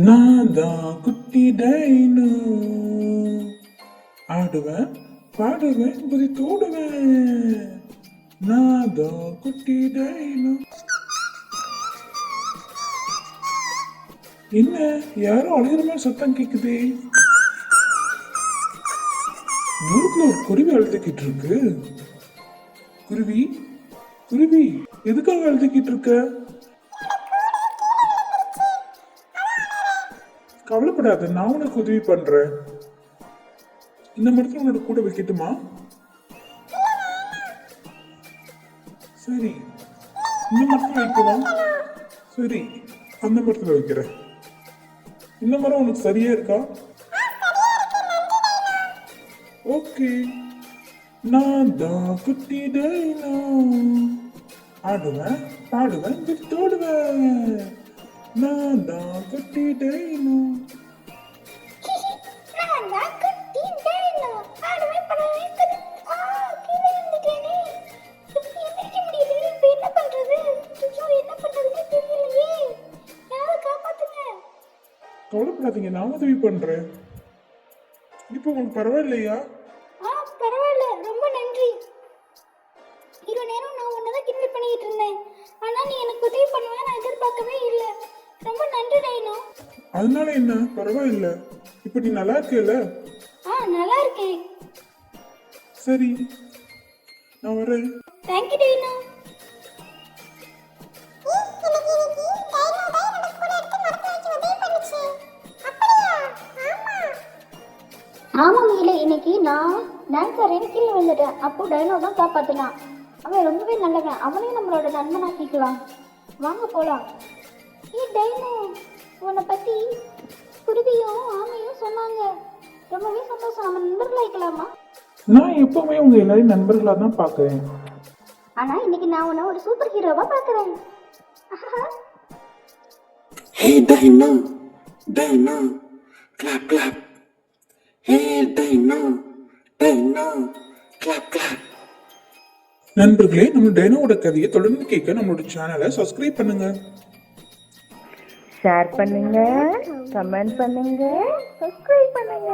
நான் தான் குட்டி டைனோ, ஆடுவேன் பாடுவேன் குதி தோடுவேன். நான் தான் குட்டி டைனோ. என்ன யாரும் அழுகிற மாதிரி சத்தம் கேக்குது? தூரத்துல ஒரு குருவி அழுதுகிட்டு இருக்கு. குருவி குருவி எதுக்காக அழுதுகிட்டு இருக்க? கவலைப்படாத, நான் உனக்கு உதவி பண்றேன். இந்த மரத்துல உன்னோட கூட வைக்கட்டுமா? சரி, இந்த மரத்துல வைக்கவா? சரி, அந்த மரத்துல வைக்கிறேன். இந்த மரம் உனக்கு சரியா இருக்கா? ஓகே. நான் தான் குட்டி டைனோ, ஆடுவேன் பாடுவேன் குதி தோடுவேன். நான் தான் குட்டி டைனோ. கவலைப்படாதீங்க, நான் உதவி பண்றேன். இப்போ உங்களுக்கு பரவாயில்லையா? பரவாயில்ல, ரொம்ப நன்றி. இவ்வளோ நேரம் நான் உன்னதான் கிண்டல் பண்ணிட்டு இருந்தேன். ஆனா நீ எனக்கு உதவி பண்ணுவேன் நான் எதிர்பார்க்கவே இல்லை. ரொம்ப நன்றி டைனோ. அதனால என்ன, பரவாயில்ல. இப்போ நீ நல்லா இருக்கேல? நல்லா இருக்கேன். சரி, நான் வரேன். Thank you dino. ஆமா மீல, இன்னைக்கு நான் டான்ஸ் ஆடுறேன்னு கீழே விழுந்துட்டேன். அப்போ டைனோ தான் காப்பாத்தினான். அவன் ரொம்பவே நல்லவன். அவனையும் நம்மளோட நண்பனாக்கிக்கலாம். வாங்க போலாம். டைனோ, உன்னை பத்தி குருவியும் ஆமையும் சொன்னாங்க. ரொம்பவே சந்தோஷம். நம்ம நண்பர்களாயிக்கலாமா? நான் எப்பவுமே உங்க எல்லாரையும் நண்பர்களா தான் பாக்குறேன். ஆனா இன்னைக்கு நான் உன்னை ஒரு சூப்பர் ஹீரோவா பாக்குறேன். Hey Dino, Dino, clap clap. Hey Dino, Dino, clap clap. நண்பர்களே, நம்ம டைனோவோட கதையை தொடர்ந்து கேட்க நம்மளோட சேனலை சப்ஸ்கிரைப் பண்ணுங்க, ஷேர் பண்ணுங்க, கமெண்ட் பண்ணுங்க, சப்ஸ்கிரைப் பண்ணுங்க.